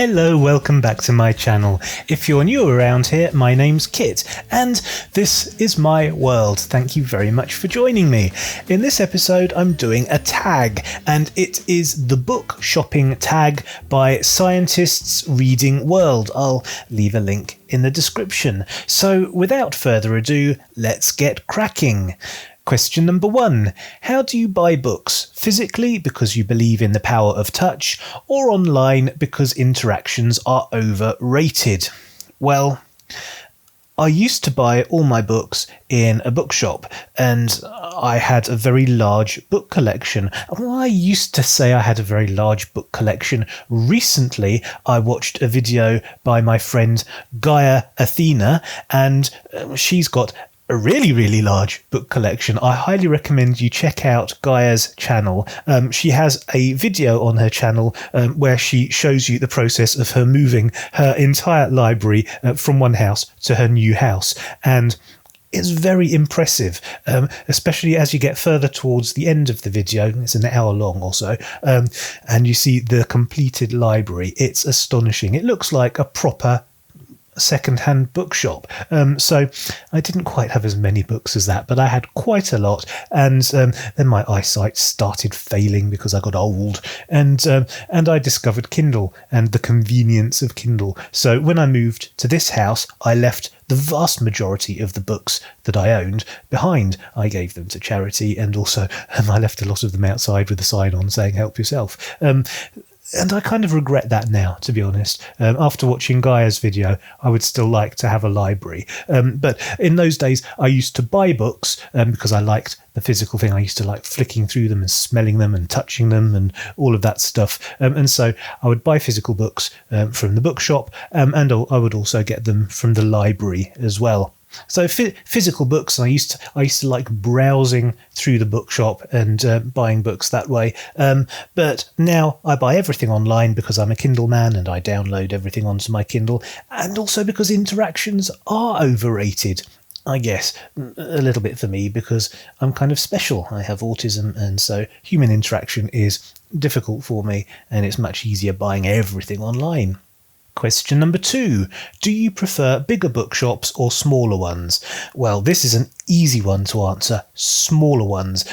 Hello, welcome back to my channel. If you're new around here, my name's Kit, and this is my world. Thank you very much for joining me. In this episode, I'm doing a tag, and it is the book shopping tag by Scientists Reading World. I'll leave a link in the description. So without further ado, let's get cracking. Question number 1. How do you buy books? Physically, because you believe in the power of touch, or online because interactions are overrated? Well, I used to buy all my books in a bookshop, and I had a very large book collection. Well, I used to say I had a very large book collection. Recently, I watched a video by my friend Gaia Athena, and she's got a really large book collection. I highly recommend you check out Gaia's channel. She has a video on her channel where she shows you the process of her moving her entire library from one house to her new house, and it's very impressive, especially as you get further towards the end of the video. It's an hour long or so, and you see the completed library. It's astonishing. It looks like a proper second-hand bookshop. So I didn't quite have as many books as that, but I had quite a lot, and then my eyesight started failing because I got old, and I discovered Kindle and the convenience of Kindle. So when I moved to this house, I left the vast majority of the books that I owned behind. I gave them to charity, and also I left a lot of them outside with a sign on saying help yourself. And I kind of regret that now, to be honest. After watching Gaia's video, I would still like to have a library. But in those days, I used to buy books because I liked the physical thing. I used to like flicking through them and smelling them and touching them and all of that stuff. And so I would buy physical books from the bookshop, and I would also get them from the library as well. So physical books, I used to like browsing through the bookshop and buying books that way. But now I buy everything online because I'm a Kindle man and I download everything onto my Kindle, and also because interactions are overrated. I guess a little bit for me because I'm kind of special. I have autism, and so human interaction is difficult for me, and it's much easier buying everything online. Question number 2. Do you prefer bigger bookshops or smaller ones? Well, this is an easy one to answer. Smaller ones.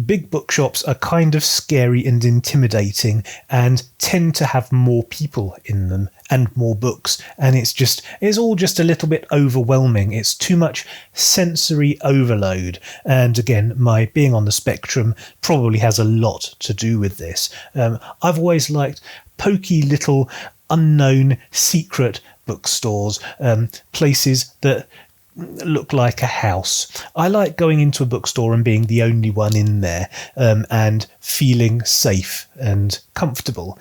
Big bookshops are kind of scary and intimidating and tend to have more people in them and more books, and it's all just a little bit overwhelming. It's too much sensory overload, and again, my being on the spectrum probably has a lot to do with this. I've always liked pokey little unknown secret bookstores, places that look like a house. I like going into a bookstore and being the only one in there, and feeling safe and comfortable.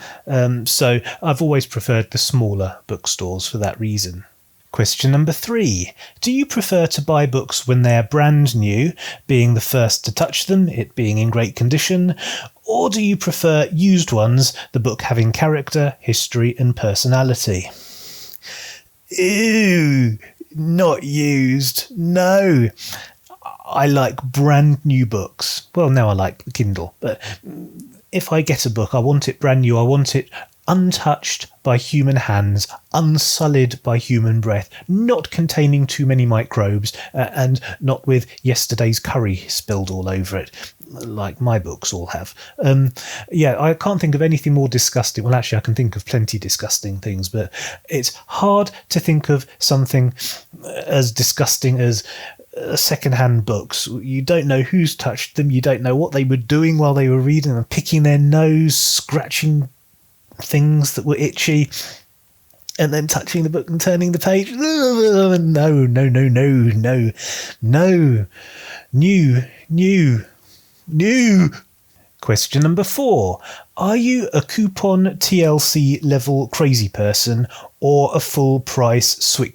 So I've always preferred the smaller bookstores for that reason. Question number 3. Do you prefer to buy books when they are brand new, being the first to touch them, it being in great condition, or do you prefer used ones, the book having character, history and personality? Ew, not used. No. I like brand new books. Well, now I like Kindle, but if I get a book, I want it brand new. I want it untouched by human hands, unsullied by human breath, not containing too many microbes, and not with yesterday's curry spilled all over it, like my books all have. Yeah, I can't think of anything more disgusting. Well, actually, I can think of plenty disgusting things, but it's hard to think of something as disgusting as second-hand books. You don't know who's touched them. You don't know what they were doing while they were reading them, picking their nose, scratching things that were itchy, and then touching the book and turning the page. No. New. Question number 4. Are you a coupon TLC level crazy person or a full price I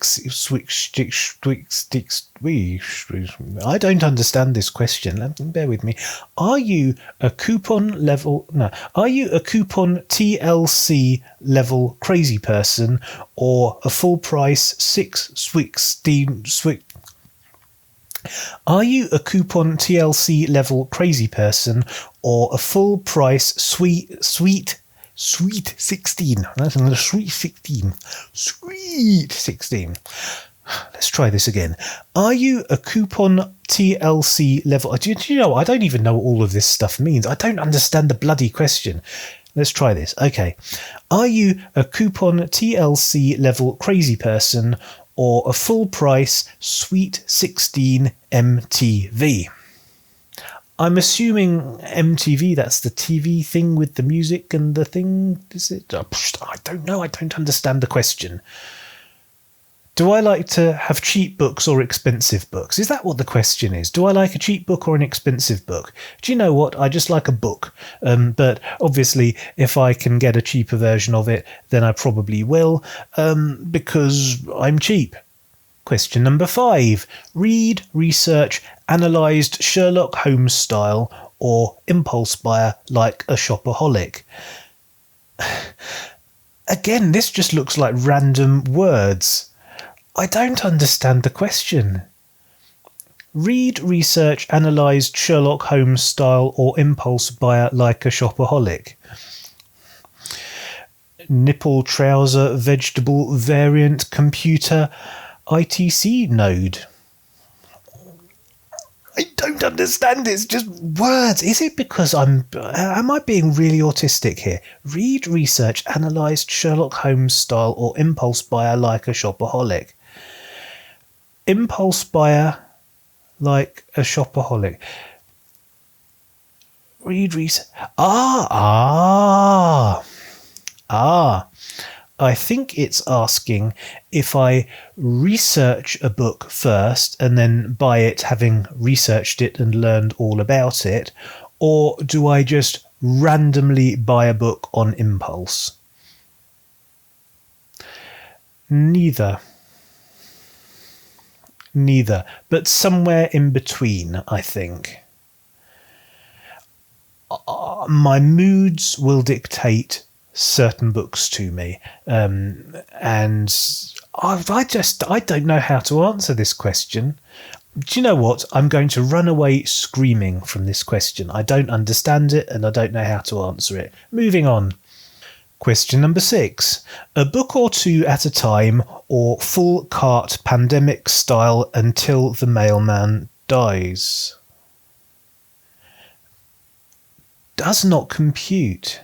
don't understand this question. Bear with me. Are you a coupon TLC level crazy person or a full price Are you a coupon TLC level crazy person or a full price sweet Sweet 16. That's another sweet 16. Sweet 16. Let's try this again. Are you a coupon TLC level? Do you know, I don't even know what all of this stuff means. I don't understand the bloody question. Let's try this. Okay. Are you a coupon TLC level crazy person or a full price Sweet 16 MTV? I'm assuming MTV, that's the TV thing with the music and the thing. Is it? I don't know. I don't understand the question. Do I like to have cheap books or expensive books? Is that what the question is? Do I like a cheap book or an expensive book? Do you know what? I just like a book. But obviously, if I can get a cheaper version of it, then I probably will, because I'm cheap. Question number 5. Read, research, analysed Sherlock Holmes-style or impulse buyer like a shopaholic. Again, this just looks like random words. I don't understand the question. Read, research, analysed Sherlock Holmes-style or impulse buyer like a shopaholic. Nipple, trouser, vegetable, variant, computer, ITC node. I don't understand. It's just words. Is it because am I being really autistic here? Read, research, analysed Sherlock Holmes-style or impulse buyer like a shopaholic. Impulse buyer like a shopaholic. Read, research. I think it's asking if I research a book first and then buy it having researched it and learned all about it, or do I just randomly buy a book on impulse? Neither, but somewhere in between, I think. My moods will dictate certain books to me, and I don't know how to answer this question. Do you know what? I'm going to run away screaming from this question. I don't understand it and I don't know how to answer it. Moving on. Question number 6. A book or two at a time or full cart pandemic style until the mailman dies. Does not compute.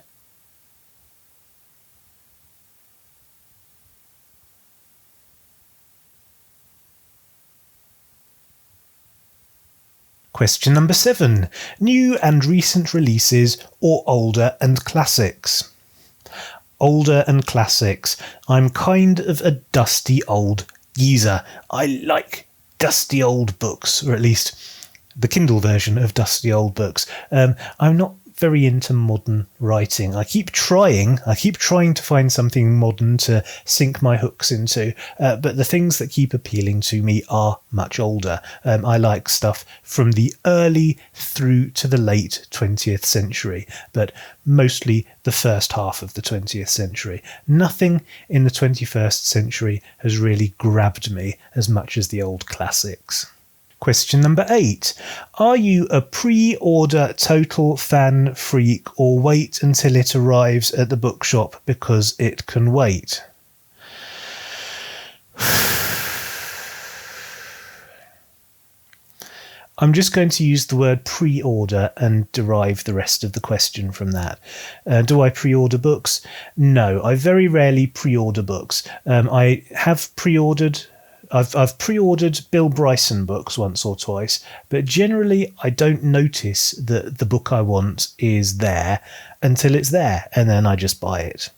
Question number 7. New and recent releases or older and classics? Older and classics. I'm kind of a dusty old geezer. I like dusty old books, or at least the Kindle version of dusty old books. I'm not very into modern writing. I keep trying to find something modern to sink my hooks into, but the things that keep appealing to me are much older. I like stuff from the early through to the late 20th century, but mostly the first half of the 20th century. Nothing in the 21st century has really grabbed me as much as the old classics. Question number 8. Are you a pre-order total fan freak or wait until it arrives at the bookshop because it can wait? I'm just going to use the word pre-order and derive the rest of the question from that. Do I pre-order books? No, I very rarely pre-order books. I have pre-ordered... I've pre-ordered Bill Bryson books once or twice, but generally I don't notice that the book I want is there until it's there, and then I just buy it.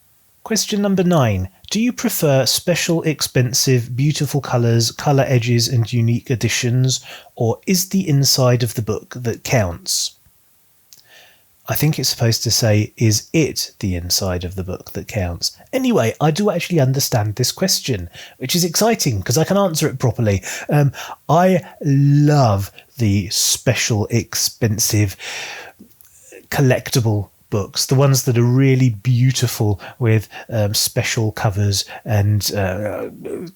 Question number 9. Do you prefer special, expensive, beautiful colours, colour edges and unique editions, or is the inside of the book that counts? I think it's supposed to say, is it the inside of the book that counts? Anyway, I do actually understand this question, which is exciting because I can answer it properly. I love the special, expensive, collectible books, the ones that are really beautiful with special covers and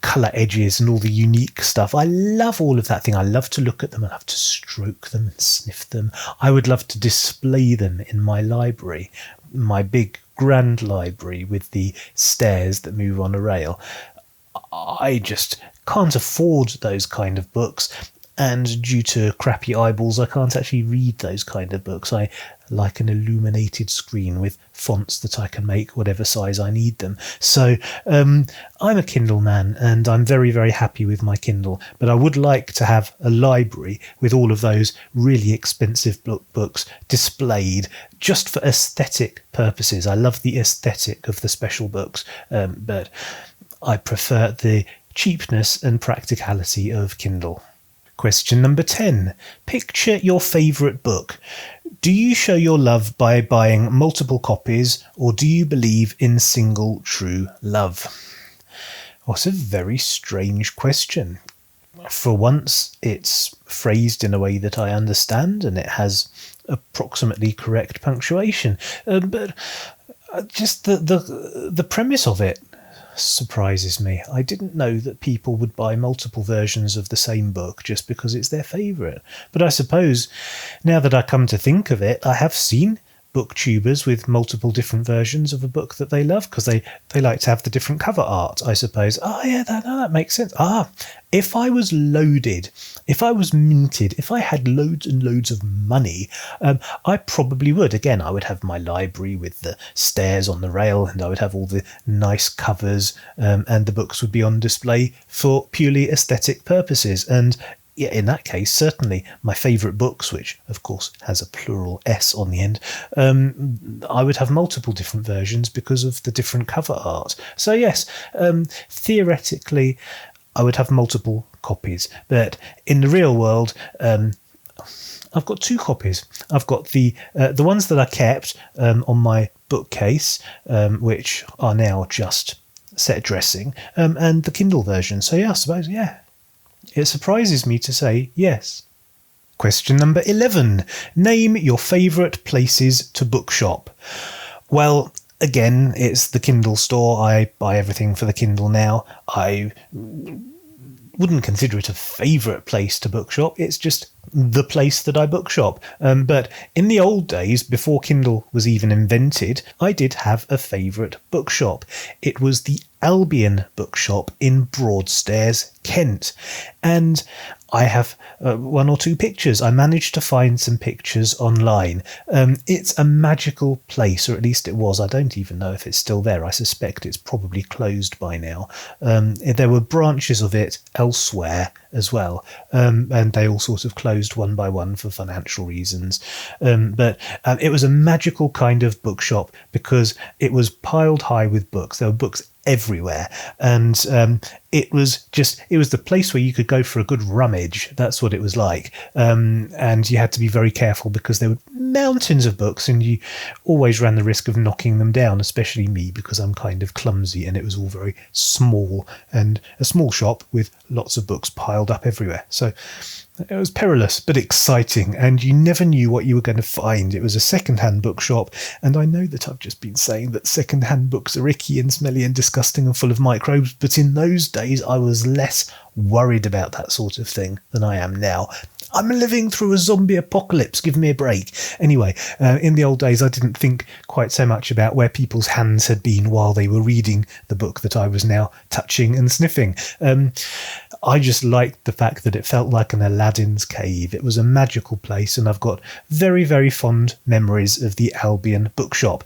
colour edges and all the unique stuff. I love all of that thing. I love to look at them. I love to stroke them and sniff them. I would love to display them in my library, my big grand library with the stairs that move on a rail. I just can't afford those kind of books, and due to crappy eyeballs I can't actually read those kind of books. I like an illuminated screen with fonts that I can make whatever size I need them. So I'm a Kindle man, and I'm very, very happy with my Kindle, but I would like to have a library with all of those really expensive books displayed just for aesthetic purposes. I love the aesthetic of the special books, but I prefer the cheapness and practicality of Kindle. Question number 10. Picture your favourite book. Do you show your love by buying multiple copies, or do you believe in single true love? Well, it's a very strange question. For once, it's phrased in a way that I understand, and it has approximately correct punctuation. But just the premise of it surprises me. I didn't know that people would buy multiple versions of the same book just because it's their favourite. But I suppose, now that I come to think of it, I have seen booktubers with multiple different versions of a book that they love because they like to have the different cover art, I suppose. Oh yeah, that makes sense. If I was loaded, if I was minted, if I had loads and loads of money, I probably would. Again, I would have my library with the stairs on the rail, and I would have all the nice covers, and the books would be on display for purely aesthetic purposes. And yeah, in that case, certainly my favourite books, which of course has a plural S on the end, I would have multiple different versions because of the different cover art. So yes, theoretically, I would have multiple copies. But in the real world, I've got 2 copies. I've got the ones that I kept on my bookcase, which are now just set dressing, and the Kindle version. So yeah, I suppose, yeah. It surprises me to say yes. Question number 11. Name your favourite places to bookshop. Well, again, it's the Kindle store. I buy everything for the Kindle now. I wouldn't consider it a favourite place to bookshop. It's just the place that I bookshop. But in the old days, before Kindle was even invented, I did have a favourite bookshop. It was the Albion Bookshop in Broadstairs, Kent. And I have 1 or 2 pictures. I managed to find some pictures online. It's a magical place, or at least it was. I don't even know if it's still there. I suspect it's probably closed by now. There were branches of it elsewhere as well, and they all sort of closed one by one for financial reasons. But it was a magical kind of bookshop because it was piled high with books. There were books everywhere, and it was the place where you could go for a good rummage. That's what it was like, and you had to be very careful because there were mountains of books, and you always ran the risk of knocking them down, especially me because I'm kind of clumsy, and it was all very small, and a small shop with lots of books piled up everywhere. So it was perilous but exciting, and you never knew what you were going to find. It was a second-hand bookshop, and I know that I've just been saying that second-hand books are icky and smelly and disgusting and full of microbes, but in those days I was less worried about that sort of thing than I am now. I'm living through a zombie apocalypse, give me a break. Anyway, in the old days I didn't think quite so much about where people's hands had been while they were reading the book that I was now touching and sniffing. I just liked the fact that it felt like an Aladdin's cave. It was a magical place, and I've got very, very fond memories of the Albion Bookshop.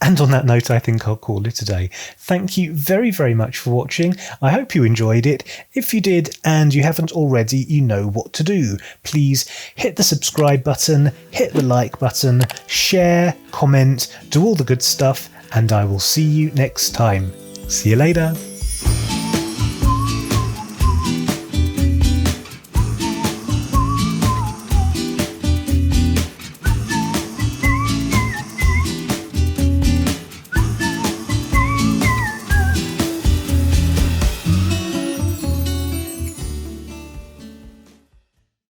And on that note, I think I'll call it a day. Thank you very, very much for watching. I hope you enjoyed it. If you did, and you haven't already, you know what to do. Please hit the subscribe button, hit the like button, share, comment, do all the good stuff, and I will see you next time. See you later.